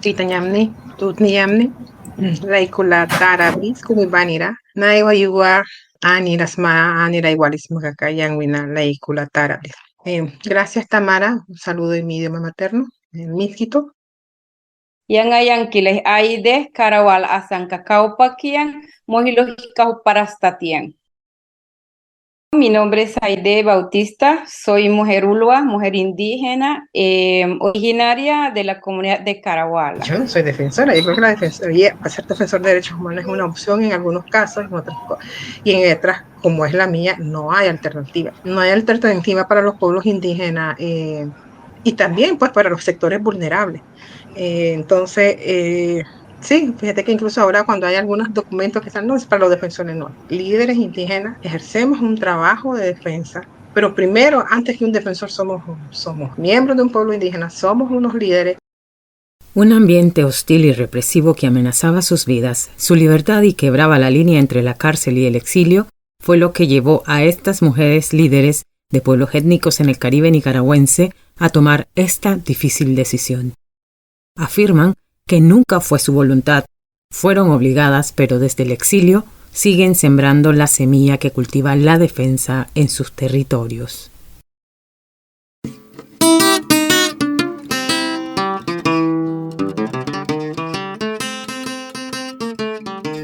Titanyamni, Tutniyamni, Laikula Tarabis, Kumibanira, Naiwayua, Anirasma, Anira igualismo Kakayangwina, Laikula Tarabis. Gracias, Tamara. Un saludo en mi idioma materno, en Miskito. Yang ayang kileh aide karawal asang kakaupakian mohilohikau parastatian. Mi nombre es Aide Bautista, soy mujer ulua, mujer indígena, originaria de la comunidad de Caraguala. Yo no soy defensora, yo creo que la defensoría, para ser defensor de derechos humanos es una opción en algunos casos, y en otras, como es la mía, no hay alternativa. No hay alternativa para los pueblos indígenas y también pues para los sectores vulnerables. Sí, fíjate que incluso ahora cuando hay algunos documentos que están, no es para los defensores, no. Líderes indígenas ejercemos un trabajo de defensa, pero primero, antes que un defensor, somos miembros de un pueblo indígena, somos unos líderes. Un ambiente hostil y represivo que amenazaba sus vidas, su libertad y quebraba la línea entre la cárcel y el exilio, fue lo que llevó a estas mujeres líderes de pueblos étnicos en el Caribe nicaragüense a tomar esta difícil decisión. Afirman que nunca fue su voluntad, fueron obligadas, pero desde el exilio siguen sembrando la semilla que cultiva la defensa en sus territorios.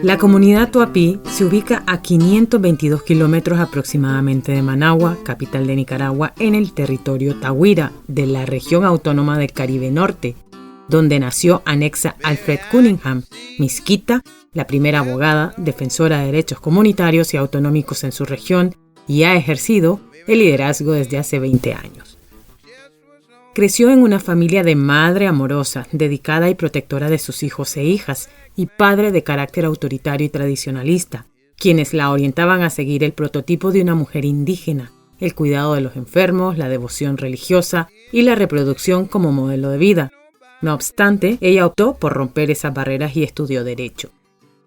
La comunidad Tuapí se ubica a 522 kilómetros aproximadamente de Managua, capital de Nicaragua, en el territorio Tahuira de la región autónoma del Caribe Norte, donde nació Anexa Alfred Cunningham, Miskita, la primera abogada, defensora de derechos comunitarios y autonómicos en su región, y ha ejercido el liderazgo desde hace 20 años. Creció en una familia de madre amorosa, dedicada y protectora de sus hijos e hijas, y padre de carácter autoritario y tradicionalista, quienes la orientaban a seguir el prototipo de una mujer indígena, el cuidado de los enfermos, la devoción religiosa y la reproducción como modelo de vida. No obstante, ella optó por romper esas barreras y estudió Derecho.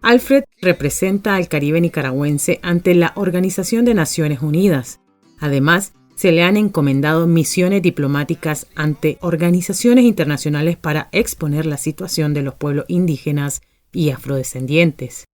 Alfred representa al Caribe nicaragüense ante la Organización de Naciones Unidas. Además, se le han encomendado misiones diplomáticas ante organizaciones internacionales para exponer la situación de los pueblos indígenas y afrodescendientes.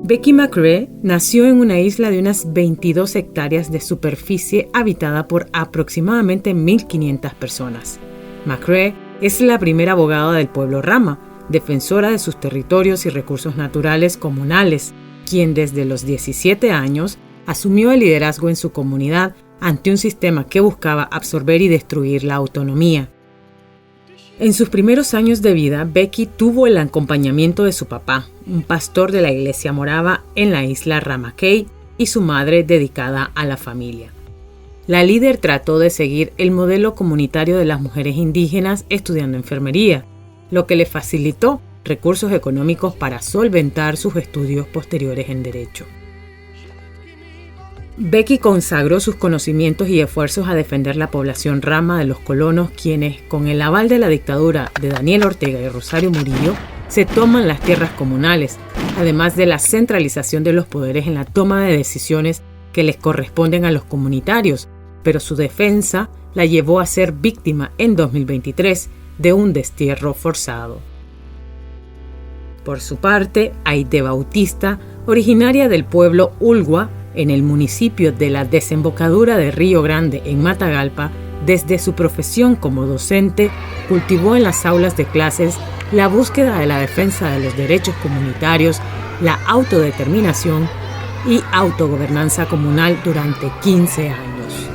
Becky McCrae nació en una isla de unas 22 hectáreas de superficie habitada por aproximadamente 1.500 personas. McCrae es la primera abogada del pueblo Rama, defensora de sus territorios y recursos naturales comunales, quien desde los 17 años asumió el liderazgo en su comunidad ante un sistema que buscaba absorber y destruir la autonomía. En sus primeros años de vida, Becky tuvo el acompañamiento de su papá, un pastor de la iglesia morava en la isla Ramakei, y su madre dedicada a la familia. La líder trató de seguir el modelo comunitario de las mujeres indígenas estudiando enfermería, lo que le facilitó recursos económicos para solventar sus estudios posteriores en Derecho. Becky consagró sus conocimientos y esfuerzos a defender la población rama de los colonos, quienes, con el aval de la dictadura de Daniel Ortega y Rosario Murillo, se toman las tierras comunales, además de la centralización de los poderes en la toma de decisiones que les corresponden a los comunitarios, pero su defensa la llevó a ser víctima en 2023 de un destierro forzado. Por su parte, Aide Bautista, originaria del pueblo Ulgua, en el municipio de la desembocadura de Río Grande, en Matagalpa, desde su profesión como docente, cultivó en las aulas de clases la búsqueda de la defensa de los derechos comunitarios, la autodeterminación y autogobernanza comunal durante 15 años.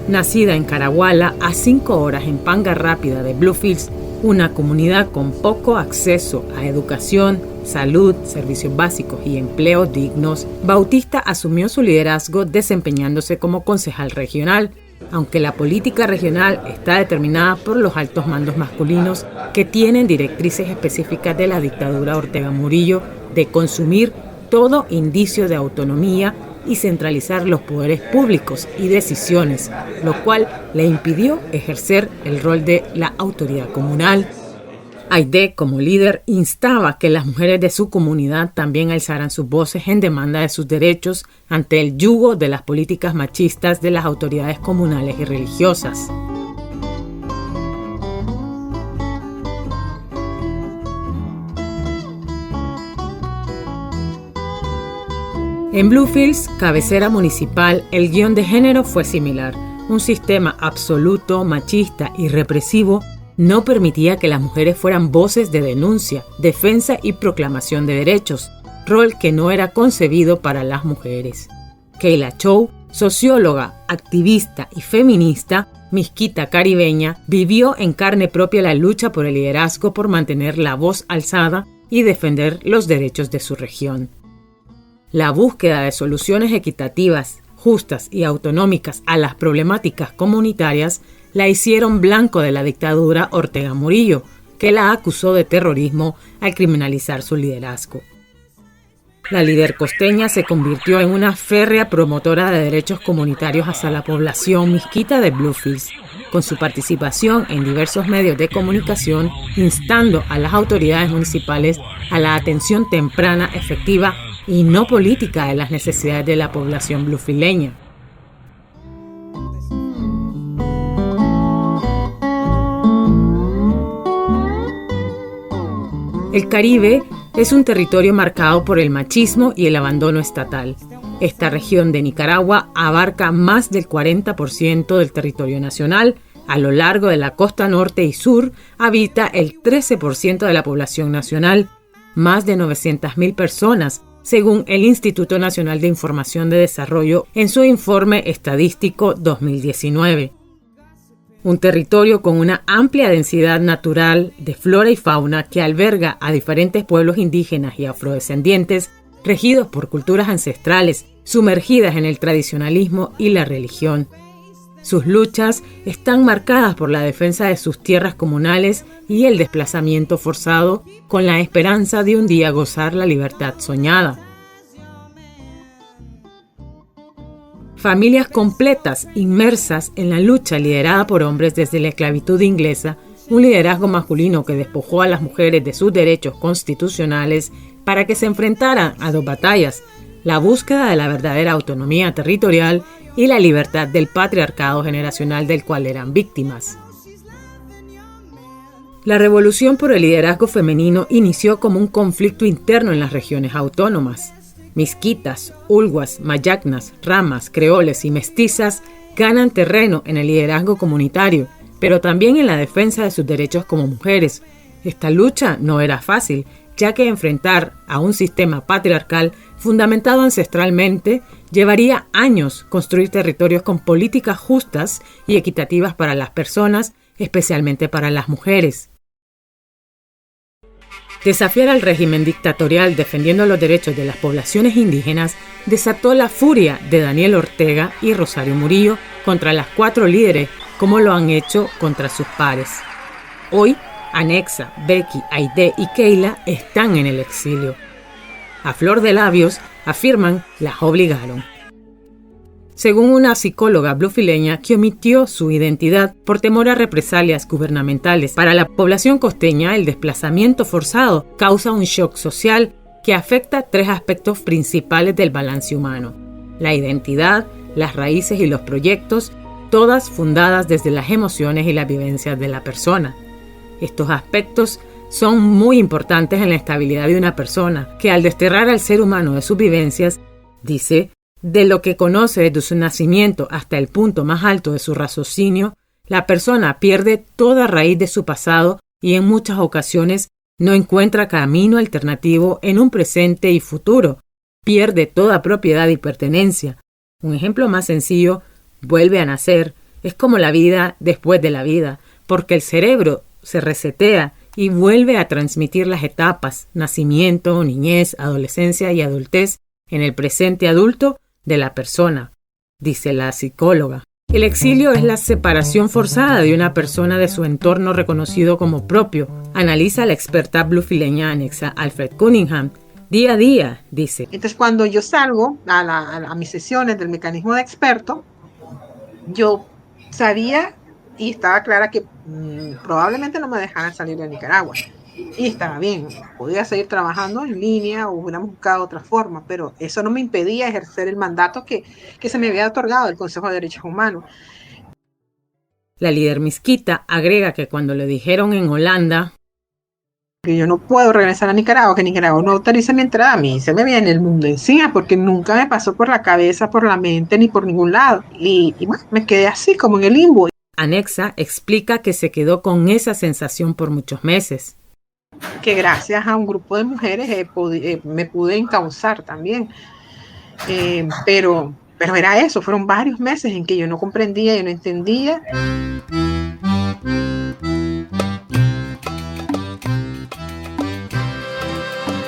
Nacida en Caraguala, a 5 horas en Panga Rápida de Bluefields, una comunidad con poco acceso a educación, salud, servicios básicos y empleos dignos, Bautista asumió su liderazgo desempeñándose como concejal regional, aunque la política regional está determinada por los altos mandos masculinos que tienen directrices específicas de la dictadura Ortega Murillo de consumir todo indicio de autonomía y centralizar los poderes públicos y decisiones, lo cual le impidió ejercer el rol de la autoridad comunal. Aide, como líder, instaba que las mujeres de su comunidad también alzaran sus voces en demanda de sus derechos ante el yugo de las políticas machistas de las autoridades comunales y religiosas. En Bluefields, cabecera municipal, el guión de género fue similar. Un sistema absoluto, machista y represivo no permitía que las mujeres fueran voces de denuncia, defensa y proclamación de derechos, rol que no era concebido para las mujeres. Kayla Chow, socióloga, activista y feminista, misquita caribeña, vivió en carne propia la lucha por el liderazgo por mantener la voz alzada y defender los derechos de su región. La búsqueda de soluciones equitativas, justas y autonómicas a las problemáticas comunitarias la hicieron blanco de la dictadura Ortega Murillo, que la acusó de terrorismo al criminalizar su liderazgo. La líder costeña se convirtió en una férrea promotora de derechos comunitarios hacia la población misquita de Bluefields, con su participación en diversos medios de comunicación, instando a las autoridades municipales a la atención temprana, efectiva y no política de las necesidades de la población bluefieldeña. El Caribe es un territorio marcado por el machismo y el abandono estatal. Esta región de Nicaragua abarca más del 40% del territorio nacional. A lo largo de la costa norte y sur habita el 13% de la población nacional, más de 900.000 personas, según el Instituto Nacional de Información de Desarrollo en su informe estadístico 2019. Un territorio con una amplia densidad natural de flora y fauna que alberga a diferentes pueblos indígenas y afrodescendientes regidos por culturas ancestrales, sumergidas en el tradicionalismo y la religión. Sus luchas están marcadas por la defensa de sus tierras comunales y el desplazamiento forzado, con la esperanza de un día gozar la libertad soñada. Familias completas inmersas en la lucha liderada por hombres desde la esclavitud inglesa, un liderazgo masculino que despojó a las mujeres de sus derechos constitucionales para que se enfrentaran a dos batallas: la búsqueda de la verdadera autonomía territorial y la libertad del patriarcado generacional del cual eran víctimas. La revolución por el liderazgo femenino inició como un conflicto interno en las regiones autónomas. Misquitas, ulguas, mayacnas, ramas, creoles y mestizas ganan terreno en el liderazgo comunitario, pero también en la defensa de sus derechos como mujeres. Esta lucha no era fácil, ya que enfrentar a un sistema patriarcal fundamentado ancestralmente llevaría años construir territorios con políticas justas y equitativas para las personas, especialmente para las mujeres. Desafiar al régimen dictatorial defendiendo los derechos de las poblaciones indígenas desató la furia de Daniel Ortega y Rosario Murillo contra las 4 líderes, como lo han hecho contra sus pares. Hoy, Anexa, Becky, Aide y Kayla están en el exilio. A flor de labios afirman las obligaron. Según una psicóloga bluefieldeña que omitió su identidad por temor a represalias gubernamentales, para la población costeña el desplazamiento forzado causa un shock social que afecta 3 aspectos principales del balance humano: la identidad, las raíces y los proyectos, todas fundadas desde las emociones y las vivencias de la persona. Estos aspectos son muy importantes en la estabilidad de una persona, que al desterrar al ser humano de sus vivencias, dice, de lo que conoce desde su nacimiento hasta el punto más alto de su raciocinio, la persona pierde toda raíz de su pasado y en muchas ocasiones no encuentra camino alternativo en un presente y futuro, pierde toda propiedad y pertenencia. Un ejemplo más sencillo: vuelve a nacer, es como la vida después de la vida, porque el cerebro se resetea y vuelve a transmitir las etapas, nacimiento, niñez, adolescencia y adultez, en el presente adulto de la persona, dice la psicóloga. El exilio es la separación forzada de una persona de su entorno reconocido como propio, analiza la experta bluefieldeña Anexa Alfred Cunningham. Día a día, dice. Entonces, cuando yo salgo a mis sesiones del mecanismo de experto, yo sabía y estaba clara que probablemente no me dejaran salir de Nicaragua. y estaba bien, podía seguir trabajando en línea o hubiéramos buscado otra forma, pero eso no me impedía ejercer el mandato que se me había otorgado del Consejo de Derechos Humanos. La líder misquita agrega que cuando le dijeron en Holanda Que yo no puedo regresar a Nicaragua, que Nicaragua no autoriza mi entrada, a mí se me viene el mundo encima, porque nunca me pasó por la cabeza, por la mente, ni por ningún lado. Y bueno, me quedé así, como en el limbo. Anexa explica que se quedó con esa sensación por muchos meses. Que gracias a un grupo de mujeres me pude encauzar también. Pero era eso, fueron varios meses en que yo no comprendía, yo no entendía.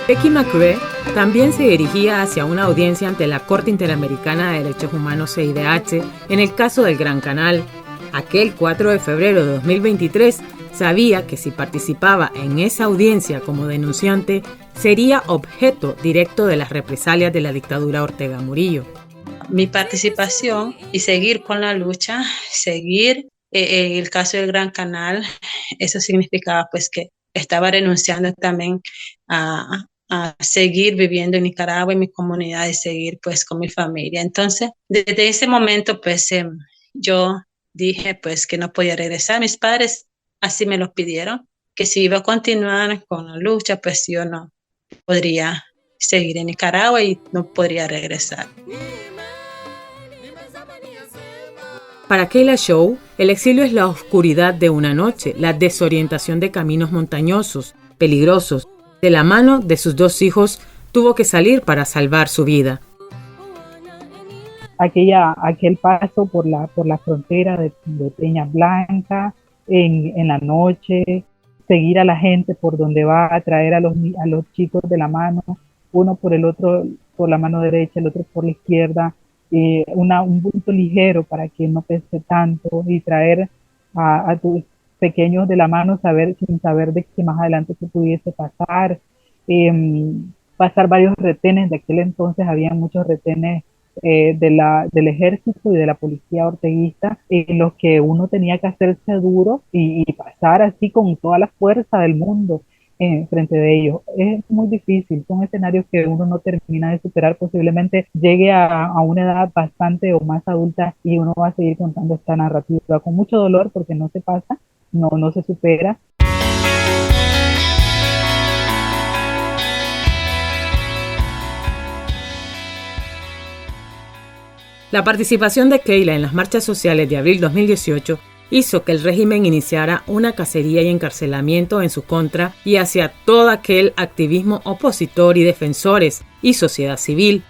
Becky McCrae también se dirigía hacia una audiencia ante la Corte Interamericana de Derechos Humanos CIDH en el caso del Gran Canal. Aquel 4 de febrero de 2023 sabía que si participaba en esa audiencia como denunciante, sería objeto directo de las represalias de la dictadura Ortega Murillo. Mi participación y seguir con la lucha, seguir el caso del Gran Canal, eso significaba pues que estaba renunciando también a seguir viviendo en Nicaragua, en mi comunidad, y seguir pues con mi familia. Entonces, desde ese momento pues yo dije pues que no podía regresar. Mis padres así me lo pidieron, que si iba a continuar con la lucha, pues yo no podría seguir en Nicaragua y no podría regresar. Para Kayla Shaw, el exilio es la oscuridad de una noche, la desorientación de caminos montañosos, peligrosos. De la mano de sus 2 hijos, tuvo que salir para salvar su vida. Aquel paso por la frontera de Peña Blanca en la noche, seguir a la gente por donde va, a traer a los chicos de la mano, uno por el otro, por la mano derecha, el otro por la izquierda, un bulto ligero para que no pese tanto, y traer a tus pequeños de la mano sin saber de que más adelante se pudiese pasar, pasar varios retenes. De aquel entonces había muchos retenes del ejército y de la policía orteguista, en los que uno tenía que hacerse duro y pasar así con toda la fuerza del mundo frente de ellos. Es muy difícil, son escenarios que uno no termina de superar, posiblemente llegue a una edad bastante o más adulta y uno va a seguir contando esta narrativa con mucho dolor porque no se pasa, no se supera. La participación de Kayla en las marchas sociales de abril 2018 hizo que el régimen iniciara una cacería y encarcelamiento en su contra y hacia todo aquel activismo opositor y defensores y sociedad civil.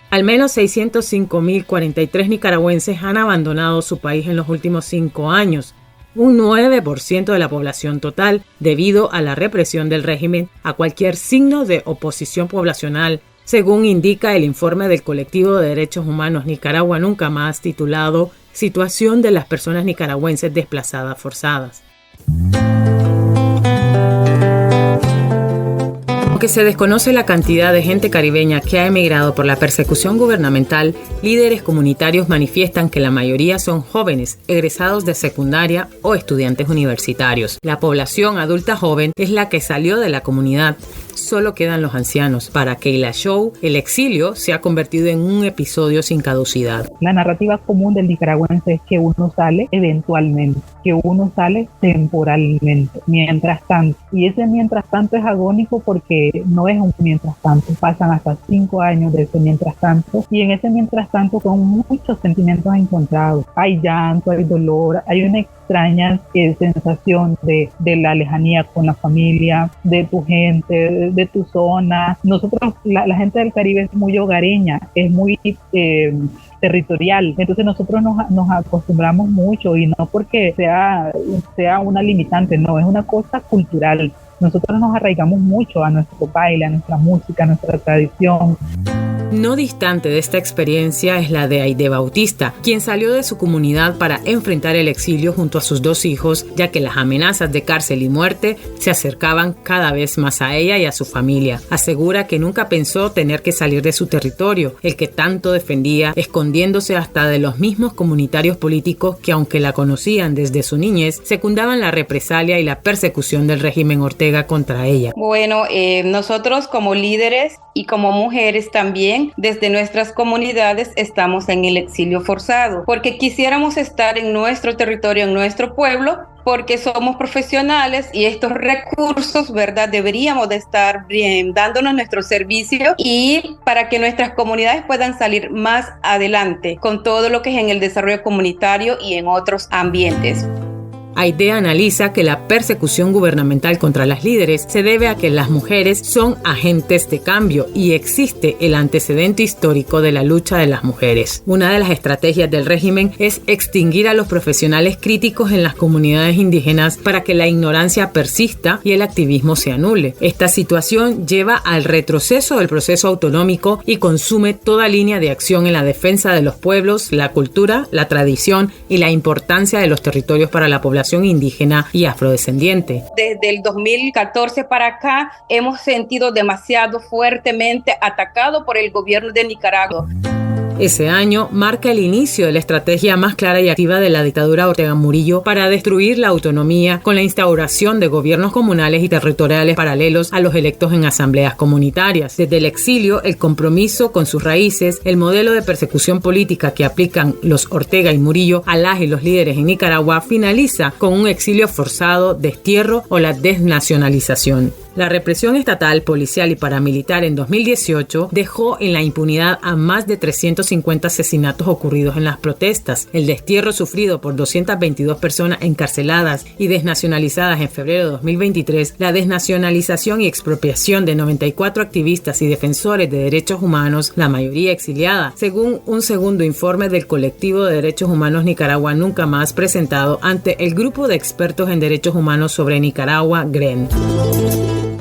Al menos 605.043 nicaragüenses han abandonado su país en los últimos 5 años, un 9% de la población total, debido a la represión del régimen a cualquier signo de oposición poblacional, según indica el informe del Colectivo de Derechos Humanos Nicaragua Nunca Más, titulado Situación de las personas nicaragüenses desplazadas forzadas. Aunque se desconoce la cantidad de gente caribeña que ha emigrado por la persecución gubernamental, líderes comunitarios manifiestan que la mayoría son jóvenes, egresados de secundaria o estudiantes universitarios. La población adulta joven es la que salió de la comunidad. Solo quedan los ancianos. Para Kayla Shaw, el exilio se ha convertido en un episodio sin caducidad. La narrativa común del nicaragüense es que uno sale eventualmente, que uno sale temporalmente, mientras tanto. Y ese mientras tanto es agónico porque no es un mientras tanto. Pasan hasta 5 años de ese mientras tanto, y en ese mientras tanto son muchos sentimientos encontrados. Hay llanto, hay dolor, hay una extraña sensación de la lejanía con la familia, de tu gente, de tu zona. Nosotros, la gente del Caribe es muy hogareña, es muy territorial, entonces nosotros nos acostumbramos mucho, y no porque sea una limitante, no, es una cosa cultural. Nosotros nos arraigamos mucho a nuestro baile, a nuestra música, a nuestra tradición. No distante de esta experiencia es la de Aide Bautista, quien salió de su comunidad para enfrentar el exilio junto a sus 2 hijos, ya que las amenazas de cárcel y muerte se acercaban cada vez más a ella y a su familia. Asegura que nunca pensó tener que salir de su territorio, el que tanto defendía, escondiéndose hasta de los mismos comunitarios políticos que, aunque la conocían desde su niñez, secundaban la represalia y la persecución del régimen Ortega contra ella. Bueno, nosotros como líderes y como mujeres también, desde nuestras comunidades estamos en el exilio forzado, porque quisiéramos estar en nuestro territorio, en nuestro pueblo, porque somos profesionales y estos recursos, ¿verdad? Deberíamos de estar dándonos nuestro servicio y para que nuestras comunidades puedan salir más adelante con todo lo que es en el desarrollo comunitario y en otros ambientes. Aide analiza que la persecución gubernamental contra las líderes se debe a que las mujeres son agentes de cambio y existe el antecedente histórico de la lucha de las mujeres. Una de las estrategias del régimen es extinguir a los profesionales críticos en las comunidades indígenas para que la ignorancia persista y el activismo se anule. Esta situación lleva al retroceso del proceso autonómico y consume toda línea de acción en la defensa de los pueblos, la cultura, la tradición y la importancia de los territorios para la población indígena y afrodescendiente. Desde el 2014 para acá hemos sentido demasiado fuertemente atacado por el gobierno de Nicaragua. Ese año marca el inicio de la estrategia más clara y activa de la dictadura Ortega Murillo para destruir la autonomía con la instauración de gobiernos comunales y territoriales paralelos a los electos en asambleas comunitarias. Desde el exilio, el compromiso con sus raíces, el modelo de persecución política que aplican los Ortega y Murillo a las y los líderes en Nicaragua finaliza con un exilio forzado, destierro o la desnacionalización. La represión estatal, policial y paramilitar en 2018 dejó en la impunidad a más de 350 asesinatos ocurridos en las protestas, el destierro sufrido por 222 personas encarceladas y desnacionalizadas en febrero de 2023, la desnacionalización y expropiación de 94 activistas y defensores de derechos humanos, la mayoría exiliada, según un segundo informe del Colectivo de Derechos Humanos Nicaragua Nunca Más presentado ante el Grupo de Expertos en Derechos Humanos sobre Nicaragua, GREN.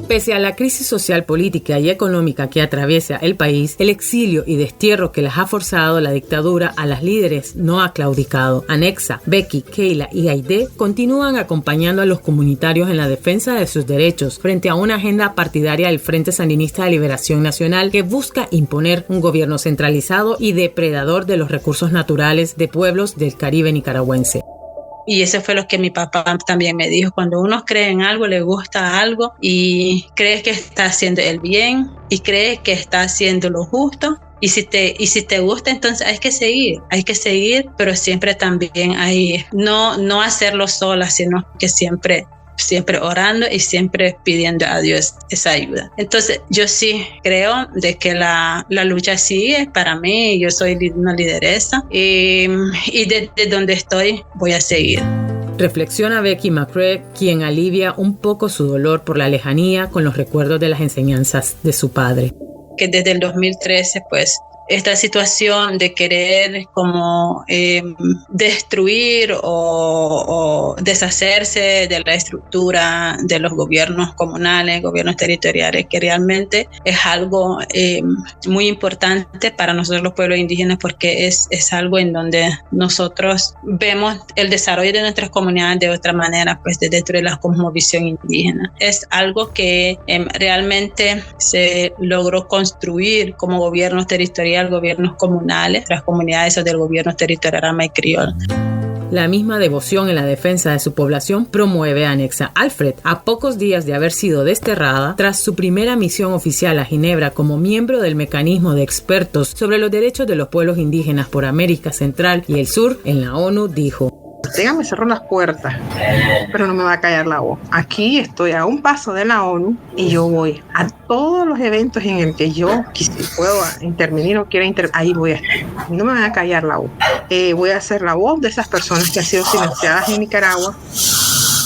Pese a la crisis social, política y económica que atraviesa el país, el exilio y destierro que las ha forzado la dictadura a las líderes no ha claudicado. Anexa, Becky, Keila y Aide continúan acompañando a los comunitarios en la defensa de sus derechos frente a una agenda partidaria del Frente Sandinista de Liberación Nacional que busca imponer un gobierno centralizado y depredador de los recursos naturales de pueblos del Caribe nicaragüense. Y eso fue lo que mi papá también me dijo. Cuando uno cree en algo, le gusta algo y cree que está haciendo el bien y cree que está haciendo lo justo. Y si te gusta, entonces hay que seguir, pero siempre también hay, no hacerlo sola, sino que siempre orando y siempre pidiendo a Dios esa ayuda. Entonces yo sí creo de que la lucha sigue para mí. Yo soy una lideresa y desde donde estoy voy a seguir. Reflexiona Becky McCrae, quien alivia un poco su dolor por la lejanía con los recuerdos de las enseñanzas de su padre. Que desde el 2013 pues esta situación de querer como destruir o deshacerse de la estructura de los gobiernos comunales, gobiernos territoriales, que realmente es algo muy importante para nosotros los pueblos indígenas, porque es algo en donde nosotros vemos el desarrollo de nuestras comunidades de otra manera, pues dentro de la cosmovisión indígena. Es algo que realmente se logró construir como gobiernos territoriales, gobiernos comunales, las comunidades del gobierno territorial Ama y Criol. La misma devoción en la defensa de su población promueve a Anexa Alfred, a pocos días de haber sido desterrada tras su primera misión oficial a Ginebra como miembro del mecanismo de expertos sobre los derechos de los pueblos indígenas por América Central y el Sur en la ONU, dijo: Ortega me cerró las puertas, pero no me va a callar la voz. Aquí estoy a un paso de la ONU y yo voy a todos los eventos en el que yo puedo intervenir o quiera intervenir. Ahí voy a estar. No me va a callar la voz. Voy a ser la voz de esas personas que han sido silenciadas en Nicaragua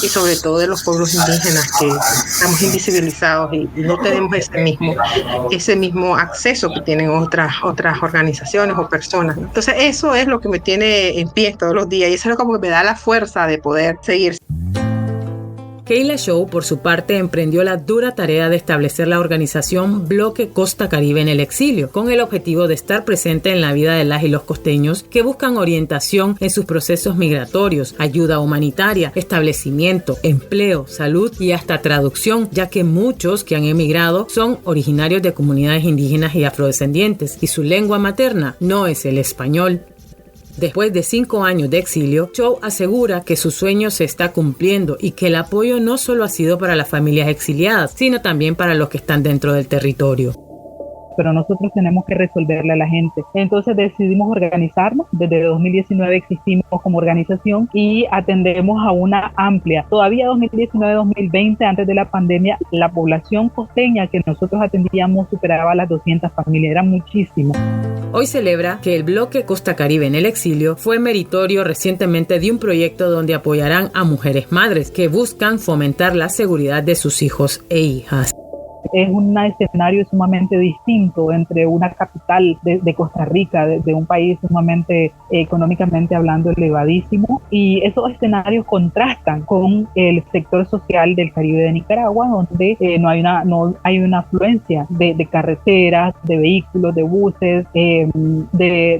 y sobre todo de los pueblos indígenas que estamos invisibilizados y no tenemos ese mismo acceso que tienen otras organizaciones o personas. Entonces eso es lo que me tiene en pie todos los días y eso es lo que me da la fuerza de poder seguir. Keila Shaw, por su parte, emprendió la dura tarea de establecer la organización Bloque Costa Caribe en el Exilio, con el objetivo de estar presente en la vida de las y los costeños que buscan orientación en sus procesos migratorios, ayuda humanitaria, establecimiento, empleo, salud y hasta traducción, ya que muchos que han emigrado son originarios de comunidades indígenas y afrodescendientes y su lengua materna no es el español. Después de 5 años de exilio, Shaw asegura que su sueño se está cumpliendo y que el apoyo no solo ha sido para las familias exiliadas, sino también para los que están dentro del territorio. Pero nosotros tenemos que resolverle a la gente. Entonces decidimos organizarnos. Desde 2019 existimos como organización y atendemos a una amplia. Todavía 2019-2020, antes de la pandemia, la población costeña que nosotros atendíamos superaba las 200 familias. Era muchísimo. Hoy celebra que el Bloque Costa Caribe en el Exilio fue meritorio recientemente de un proyecto donde apoyarán a mujeres madres que buscan fomentar la seguridad de sus hijos e hijas. Es un escenario sumamente distinto entre una capital de Costa Rica, de un país sumamente económicamente hablando elevadísimo, y esos escenarios contrastan con el sector social del Caribe de Nicaragua, donde no hay una afluencia de carreteras, de vehículos, de buses,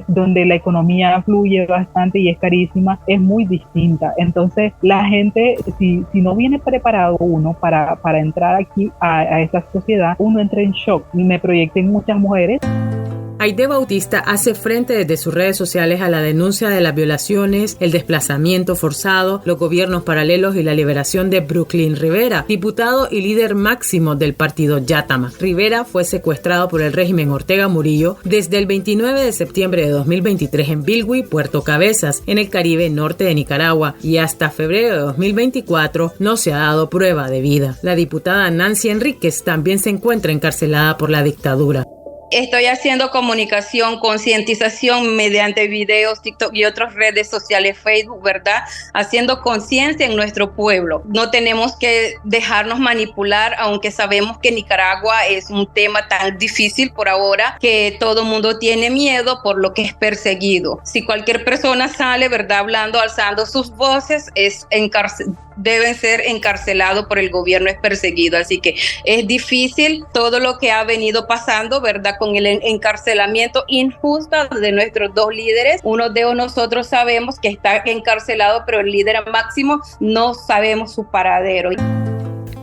donde la economía fluye bastante y es carísima, es muy distinta. Entonces la gente, si no viene preparado uno para entrar aquí a esa sociedad, uno entra en shock. Y me proyecté en muchas mujeres. Aide Bautista hace frente desde sus redes sociales a la denuncia de las violaciones, el desplazamiento forzado, los gobiernos paralelos y la liberación de Brooklyn Rivera, diputado y líder máximo del partido Yátama. Rivera fue secuestrado por el régimen Ortega Murillo desde el 29 de septiembre de 2023 en Bilwi, Puerto Cabezas, en el Caribe norte de Nicaragua, y hasta febrero de 2024 no se ha dado prueba de vida. La diputada Nancy Enríquez también se encuentra encarcelada por la dictadura. Estoy haciendo comunicación, concientización mediante videos, TikTok y otras redes sociales, Facebook, ¿verdad? Haciendo conciencia en nuestro pueblo. No tenemos que dejarnos manipular, aunque sabemos que Nicaragua es un tema tan difícil por ahora que todo el mundo tiene miedo por lo que es perseguido. Si cualquier persona sale, ¿verdad? Hablando, alzando sus voces, deben ser encarcelados por el gobierno, es perseguido. Así que es difícil todo lo que ha venido pasando, ¿verdad? Con el encarcelamiento injusto de nuestros dos líderes. Uno de nosotros sabemos que está encarcelado, pero el líder máximo no sabemos su paradero.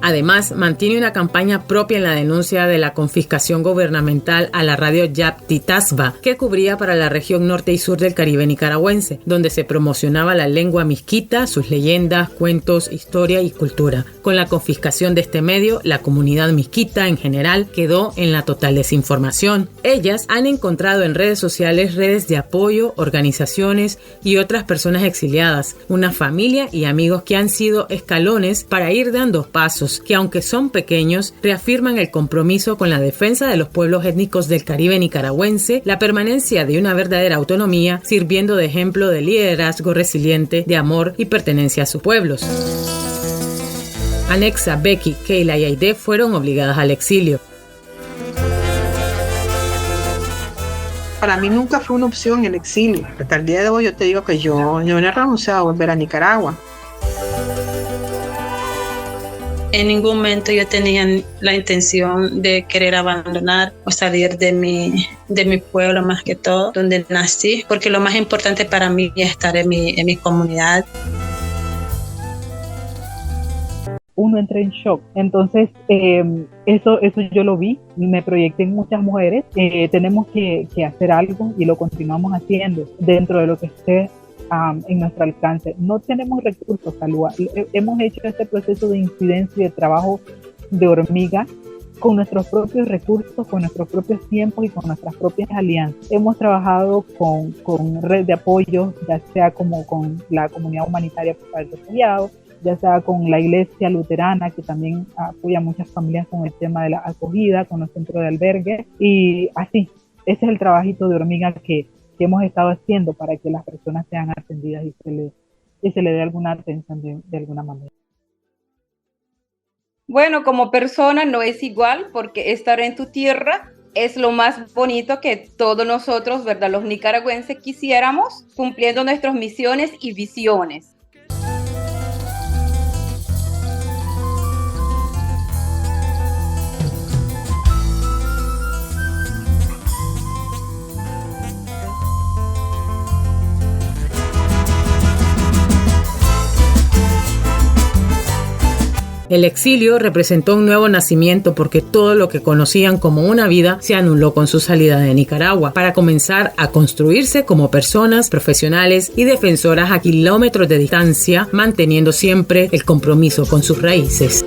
Además, mantiene una campaña propia en la denuncia de la confiscación gubernamental a la radio Yapti Tasba, que cubría para la región norte y sur del Caribe nicaragüense, donde se promocionaba la lengua misquita, sus leyendas, cuentos, historia y cultura. Con la confiscación de este medio, la comunidad misquita en general quedó en la total desinformación. Ellas han encontrado en redes sociales redes de apoyo, organizaciones y otras personas exiliadas, una familia y amigos que han sido escalones para ir dando pasos que, aunque son pequeños, reafirman el compromiso con la defensa de los pueblos étnicos del Caribe nicaragüense, la permanencia de una verdadera autonomía, sirviendo de ejemplo de liderazgo resiliente, de amor y pertenencia a sus pueblos. Anexa, Becky, Keila y Aide fueron obligadas al exilio. Para mí nunca fue una opción el exilio. Hasta el día de hoy yo te digo que yo no he renunciado a volver a Nicaragua. En ningún momento yo tenía la intención de querer abandonar o salir de mi pueblo, más que todo, donde nací, porque lo más importante para mí es estar en mi comunidad. Uno entra en shock. Entonces, eso yo lo vi, me proyecté en muchas mujeres. Tenemos que hacer algo y lo continuamos haciendo dentro de lo que esté en nuestro alcance. No tenemos recursos, Calúa. Hemos hecho este proceso de incidencia y de trabajo de hormiga con nuestros propios recursos, con nuestros propios tiempos y con nuestras propias alianzas. Hemos trabajado con red de apoyo, ya sea como con la comunidad humanitaria para el refugiado, ya sea con la iglesia luterana, que también apoya a muchas familias con el tema de la acogida, con los centros de albergue, y así. Ese es el trabajito de hormiga que hemos estado haciendo para que las personas sean atendidas y se le dé alguna atención de alguna manera. Bueno, como persona no es igual, porque estar en tu tierra es lo más bonito que todos nosotros, ¿verdad?, los nicaragüenses quisiéramos, cumpliendo nuestras misiones y visiones. El exilio representó un nuevo nacimiento porque todo lo que conocían como una vida se anuló con su salida de Nicaragua para comenzar a construirse como personas profesionales y defensoras a kilómetros de distancia, manteniendo siempre el compromiso con sus raíces.